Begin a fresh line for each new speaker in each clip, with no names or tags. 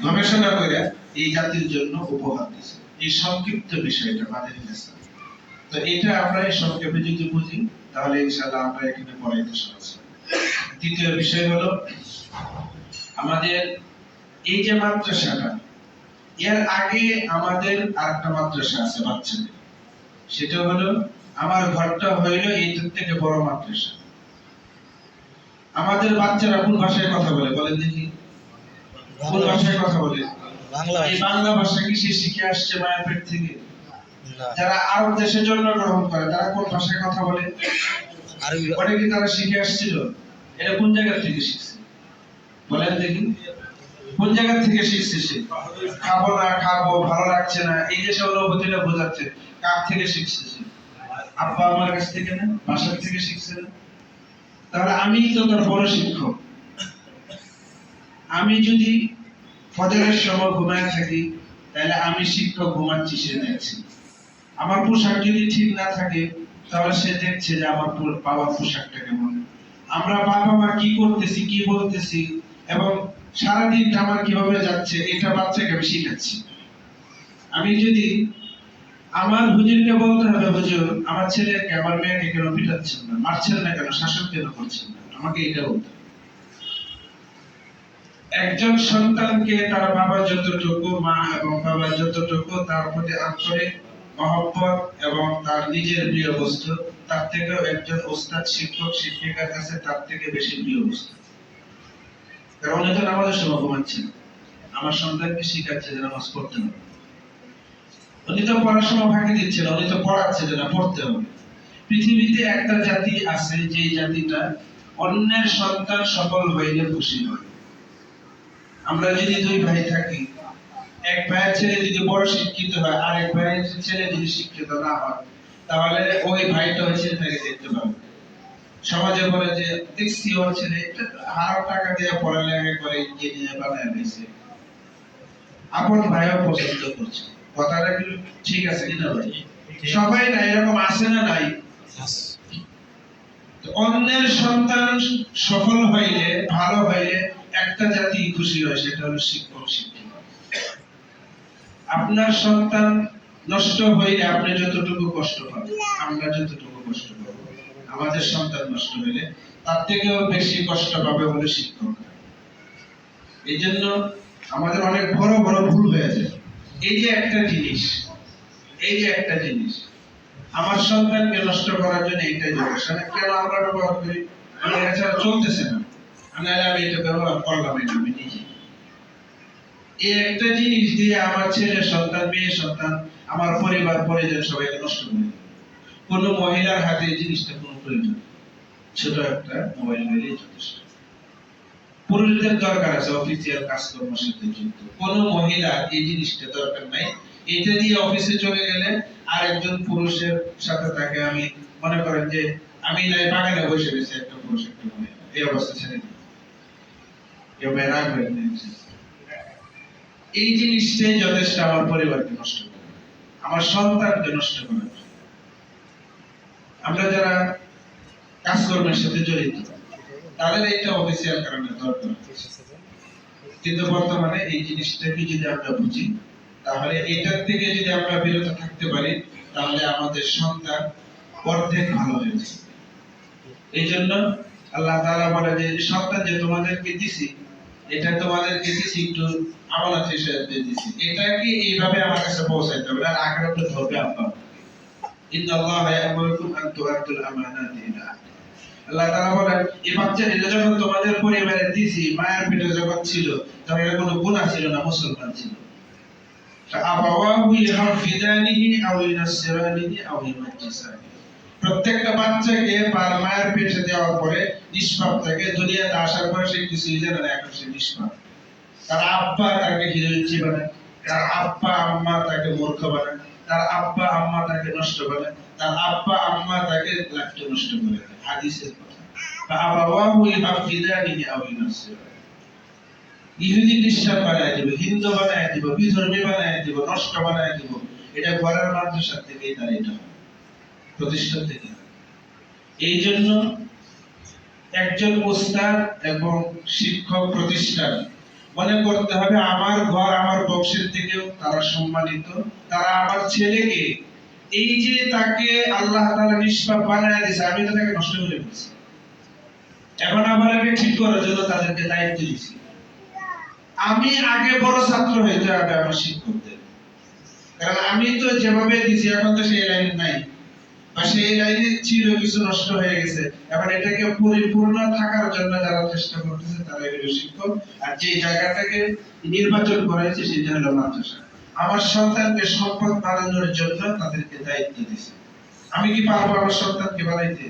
গবেষণা করে এই জাতির জন্য উপহার দিয়েছে। এই সংক্ষিপ্ত বিষয়টা মাদারিনেসা। তো এটা আমরা সংক্ষেপে যদি বুঝি তাহলে ইনশাআল্লাহ আমরা এখানে পড়াইতে সহজ। দ্বিতীয় বিষয় হলো আমাদের এই যে মাদ্রাসাটা, এর আগে আমাদের আরেকটা মাদ্রাসা আছে বাচ্চাদের, সেটা হলো আমার ঘরটা হইলো এইটার থেকে বড় মাদ্রাসা। আমাদের বাচ্চারা কোন ভাষায় কথা বলে বলেন দেখি? কোন ভাষায় কথা বলে? বাংলা। এই বাংলা ভাষা কি সে শিখে আসছে মায়ের পেট থেকে? যারা আরব দেশে জন্মগ্রহণ করে তারা কোন ভাষায় কথা বলে? আরবি। ওটা কি তারা শিখে আসছিল? এটা কোন জায়গা থেকে শিখছে বলেন দেখি? কোন জায়গা থেকে শিখছে সে? খাবো না খাবো, ভালো লাগছে না, এই যে সব অনুভূতিটা বোঝাচ্ছে, কার থেকে শিখছে সে? আব্বা আমার কাছ থেকে না, বাসার থেকে শিখছে না? তাহলে আমি তো তার বড় শিক্ষক। আমি যদি ফজরের সময় ঘুমায় থাকি তাহলে আমি শিক্ষক ঘুমাচ্ছি, সে দেখছি। আমার পোশাক যদি ঠিক না থাকে তাহলে সে দেখছে যে আমার বাবার পোশাকটা কেমন। আমরা বাবা মা কি করতেছি, কি বলতেছি এবং সারাদিনটা আমার কিভাবে যাচ্ছে, এটা বাচ্চাকে আমি শিখাচ্ছি। আমি যদি আমার হুজুরকে বলতে হবে, হুজুর আমার ছেলেকে আমার মেয়েকে কেন পিটাচ্ছেন না, মারছেন না কেন, শাসন কেন করছেন না, আমাকে এটা বলতে হবে। একজন সন্তানকে তার বাবা যতটুকু, মা এবং বাবা যতটুকু তার প্রতি আন্তরিক মহব্বত এবং তার নিজের প্রিয় বস্তু, তার থেকেও একজন ওস্তাদ শিক্ষক শিক্ষিকার কাছে তার থেকে বেশি প্রিয় বস্তু। কারণ উনি তো নামাজের সময় ঘুমাচ্ছেন, আমার সন্তানকে শিখাচ্ছে যে নামাজ পড়তে হবে। উনি তো পড়াশোনা ফাঁকি দিচ্ছেন, উনি তো পড়াচ্ছে যে না পড়তে হবে। পৃথিবীতে একটা জাতি আছে যে জাতিটা অন্যের সন্তান সফল হইলে খুশি হয়। আমরা যদি দুই ভাই থাকি, এক ভাইয়ের ছেলে যদি বড় শিক্ষিত হয় আর এক ভাইয়ের ছেলে যদি শিক্ষিত না হয়, তাহলে ওই ভাইটা ওই ছেলেটাকে দেখতে পাবে। সমাজে বলে যে দেখছি ওর ছেলে হারাম টাকা দিয়ে পড়ালেখা করে ইঞ্জিনিয়ার বানায় নিয়েছে, আপন ভাইও পছন্দ করছে। কথাটা কি ঠিক আছে কিনা ভাই? সবাই না এরকম আছে না নাই? অন্যের সন্তান সফল হইলে, ভালো হইলে একটা জাতি খুশি হয়, সেটা হলো শিক্ষক শিক্ষিকা। আপনার সন্তান নষ্ট হইলে আপনি যতটুকু কষ্ট পাবেন, আমরা যতটুকু কষ্ট পাবো, আমাদের সন্তান নষ্ট হইলে তার থেকেও বেশি কষ্ট পাবে হলো শিক্ষক। এই জন্য আমাদের অনেক বড় বড় ভুল হয়ে যায়। এই যে একটা জিনিস, এই যে একটা জিনিস আমার সন্তানকে নষ্ট করার জন্য এইটাই যথেষ্ট। কেন আমরা ব্যবহার করি? এছাড়া চলতেছে না, আমি এটা ব্যবহার করলাম, এটা আমি নিজে। এই একটা জিনিস দিয়ে আমার ছেলে সন্তান, মেয়ে সন্তান, আমার পরিবার পরিজন সবাইকে নষ্ট করে। কোন মহিলার হাতে এই জিনিসটা কোনো প্রয়োজন, ছোট একটা মোবাইল নিলেই যথেষ্ট। পুরুষদের দরকার আছে অফিসিয়াল কাজকর্মের সাথে যুক্ত, কোন মহিলা এই জিনিসটা দরকার নাই। এটা দিয়ে অফিসে চলে গেলে আর একজন পুরুষের সাথে তাকে আমি মনে করেন যে আমি নাই বাগানে বসে রয়েছে একটা পুরুষ একটা মহিলা, এই অবস্থা ছেড়ে দিই। কেউ রাখবেন না, এই জিনিসটাই যথেষ্ট আমার পরিবারকে নষ্ট করে, আমার সন্তানকে নষ্ট করে। আমরা যারা কাজকর্মের সাথে জড়িত তাদের এইটা অফিসিয়াল কারণে দরকার, কিন্তু বর্তমানে এই জিনিসটাকে যদি আমরা বুঝি তাহলে এটার থেকে যদি আমরা বিরত থাকতে পারি তাহলে আমাদের সন্তান অর্ধেক ভালো হয়ে যাবে। এই জন্য আল্লাহ তাআলা বলে যে সন্তান যে তোমাদেরকে দিছি, এটা তোমাদেরকে দিছি একটু আমানত হিসেবে দিছি, এটাকে এইভাবে আমার কাছে পৌঁছাইতে হবে, আর আখিরাতে ধরবে আব্বা। ইন্নাল্লাহা ইয়া'মুরুকুম আন তু'আদ্দুল আমানাতি ইলা আহলিহা। আল্লাহ তাআলা বলেন এই বাচ্চাটা যখন তোমাদের পরিবারে দিছি, মায়ের পেটে যখন ছিল তখন এর কোনো গুনাহ ছিল না, মুসলমান ছিল। ফাআবাওয়াহু ইউহাফিদানিহি আও ইউনাসসিরানিহি আও ইউমাজ্জিসানিহি। প্রত্যেকটা বাচ্চাকে মায়ের পেটে দেওয়ার পরে নিষ্পাপ থাকে, দুনিয়াতে আসার পরে সে কিছুই জানে না, এখন সে নিষ্পাপ। তার আব্বা তাকে হিরোইন বানায়, তার আব্বা আম্মা তাকে মূর্খ বানায়, তার আব্বা আম্মা তাকে নষ্ট করে, তার আব্বা আম্মা তাকে লাইফটা নষ্ট করে। হাদিসের কথা, ফাআবাওয়াহু ইউহাফিদানিহি আও ইউনাসসিরানিহি। ইহুদি খ্রিস্টান বানায় দিব, হিন্দু বানায় দিব, বিধর্মী বানায় দিব, নষ্ট বানায় দিব, এটা ঘরের মাদ্রাসা থেকেই তার এটা প্রতিষ্ঠান থেকে। এই জন্য একজন ওস্তাদ এবং শিক্ষক প্রতিষ্ঠান মনে করতে হবে আমার ঘর আমার বংশের থেকেও তারা সম্মানিত, তারা আমার ছেলেকে এই যে তাকে আল্লাহ তাআলা নিষ্পাপ বানায় দিয়েছে, আমি তো তাকে নষ্ট করে ফেলছি, এখন আবার আমি ঠিক করার জন্য তাদেরকে দায়িত্ব দিয়েছি। আমি আগে বড় ছাত্র হইতে হবে আমার শিক্ষকদের, কারণ আমি তো যেভাবে দিছি এখন তো সেই লাইন নাই, বা সেই লাইনে ছিল কিছু নষ্ট হয়ে গেছে, এখন এটাকে পরিপূর্ণ থাকার জন্য যারা চেষ্টা করতেছে তারা হলো শিক্ষক। আর যে জায়গাটাকে নির্বাচন করা হয়েছে সেটা হলো মাদ্রাসা। আমার সন্তানকে সম্পদ বানানোর জন্য তাদেরকে দায়িত্ব দিয়েছে। আমি কি পারবো আমার সন্তানকে বানাইতে?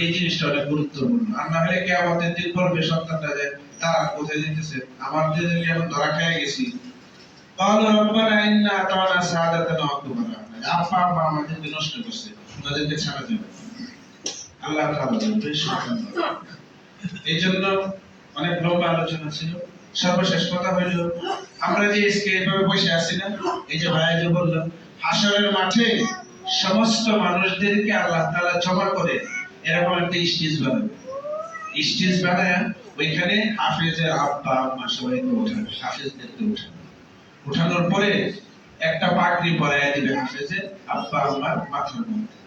এই জিনিসটা অনেক গুরুত্বপূর্ণ। আর না হলে কিয়ামতের দিন বলবে সন্তানরা যে তারা কোথায় যেতেছে, আমাদের যেমন ধরা খেয়ে গেছি। قالوا ربنا إنا أطعنا سادتنا وكبراءنا, আব্বা আম্মা আমাদেরকে নষ্ট করছে, ওনাদেরকে ছাড়া যাবে আল্লাহ তাআলা বেশ সুবহানাল্লাহ। এই জন্য অনেক লম্বা আলোচনা ছিল। সর্বশেষ কথা হইল, আমরা যে আজকে এভাবে বসে আছি না, এই যে ভাই যে বলল হাসরের মাঠে সমস্ত মানুষদেরকে আল্লাহ তাআলা জমা করে এরকম একটা স্টেজ বানাবে। স্টেজ বানায় ওইখানে হাফেজের আব্বা আম্মা সবাইকে উঠাবে, হাফেজদেরকে উঠাবে। উঠানোর পরে একটা পাগড়ি পরাইয়া দিবে হাফেজের আব্বা আম্মার মাথার মধ্যে।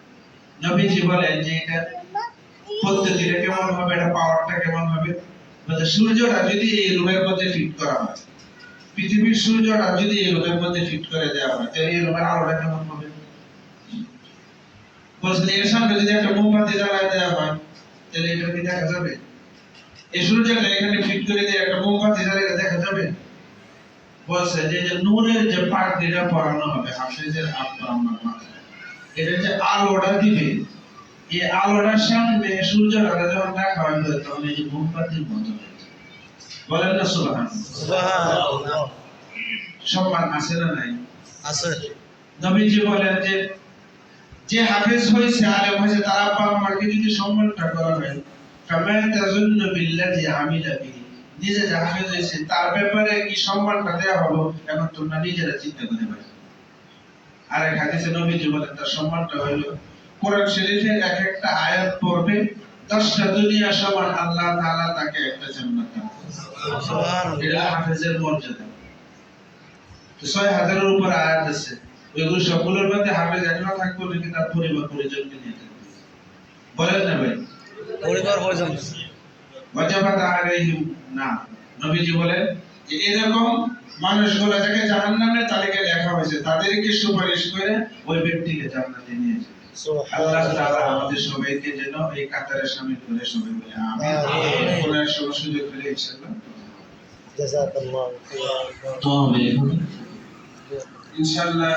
নবীজি বলেন যে এটা পদ্ধতিটা কেমন হবে, এটা পাওয়ারটা কেমন হবে, বলতে সূর্যটা যদি এই রুমের মধ্যে ফিট করা হয়, পৃথিবীর সূর্যটা যদি এই রুমের মধ্যে ফিট করে দেওয়া হয়, তাহলে এই রুমের আলোটা কেমন হবে? বলছেন এর সামনে যদি একটা মোমবাতি জ্বালায় দেওয়া হয়, তাহলে এটা কি দেখা যাবে? এই সূর্যটা এখানে ফিট করে দিয়ে একটা মোমবাতি জ্বালিয়ে দেখা যাবে? বলছে যে নূরের যে পাগড়িটা পরানো হবে হাফেজের আব্বা আম্মার মাথায়, এটা যে আলোটা দিবে, এই আলোটার সামনে সূর্যটা যখন দেখা হবে তখন এই যে মোমবাতির মতো হয়ে যাবে। বলেন না সুবহানাল্লাহ। সম্মান আছে না নাই? আছে। নবীজি বলেন যে যে হাফেজ হয়েছে, আলেম হয়েছে, তার আব্বা আম্মাকে যদি সম্মানটা করা হয়, কামা তাযুন্নু বিল্লাযী আমিলা বিহি, নিজে যে হাফেজ হয়েছে তার ব্যাপারে কি সম্মানটা দেওয়া হলো, এখন তোমরা নিজেরা চিন্তা করে পারো। আর এক হাদিসে নবীজি বলেন তার সম্মানটা হলো কোরআন শরীফের এক একটা আয়াত পড়বে 10টা দুনিয়া সমান আল্লাহ তাআলা তাকে একটা জান্নাত দান করবে। সুবহানাল্লাহ। এটা হাফেজের মর্যাদা। তো 6000 এর উপর আয়াত আছে, ওইগুলো সবগুলোর মধ্যে হাফেজ একলা থাকবে নাকি তার পরিবার পরিজনকে নিয়ে থাকবে? বলেন না ভাই? পরিবার পরিজন ওয়াজাবাত আলাইহিম না। নবীজি বলেন যে এরকম মানুষগুলো যাকে জাহান্নামের তালিকায় লেখা হয়েছে তাদেরকে সুপারিশ করে ওই ব্যক্তিকে জান্নাতে নিয়ে যাবে। আল্লাহ তাআলা আমাদের সবাইকে যেন এই কাতারে শামিল করে সবাই বলে আমিন। কোরআনের সুযোগ পেলে ইনশাআল্লাহ। জাযাকাল্লাহু খাইরান। ইনশাআল্লাহ